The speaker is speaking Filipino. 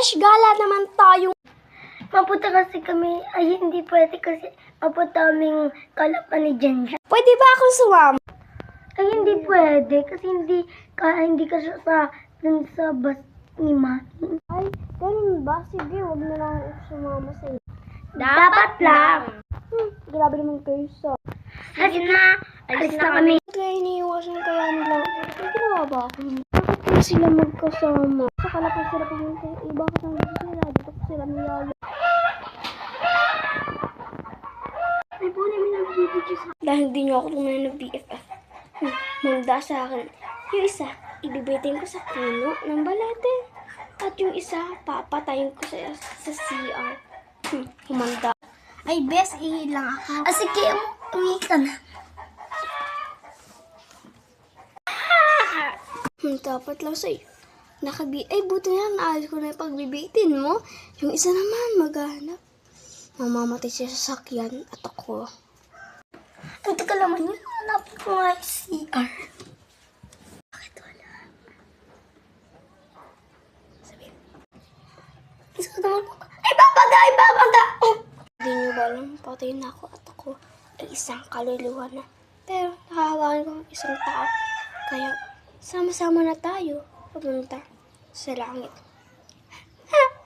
besh, gala naman tayo. Mapunta kasi kami, ay hindi pwede kasi mapunta kaming kalapan ni Jenja. Pwede ba ako sumama? Ay hindi pwede kasi hindi ka sa dun sa bus ni Mami. Ay, ganun ba? Sige, wag na lang ako sumama sa'yo. Dapat lang. Grabe naman kayo sa... Sige na, alis na kami. Kaya iniiwasan kaya nila. May ginawa ba ako? Bakit kaya sila magkasama? Sa kalapan sila pumunta. Bakit nandito sila? Dito ko sila niyaya. Ay po namin nagbibidyo sa... Dahil hindi niyo ako tunay na BFF. Manda sa akin. Yung isa, ibibitin ko sa puno ng balete. At yung isa, papatayin ko sa CR. Humanda. Ay, bes, lang ako. Sige, uwi ka na. Dapat lang sa'yo. Ay, buto yan. Naayos ko na yung pagbibitin mo. Yung isa naman, maghanap. Mamamatay siya sa sakyan at ako. Ay, teka naman yun. Hanapin ko nga yung CR. Bakit wala? Sabi. Isa naman po. Ay, babaga! Ay, babaga! Hindi niyo ba alam, patay na ako at ako ay isang kaluluwa na. Pero nakahawakan ko ang isang tao. Kaya sama-sama na tayo papunta sa langit.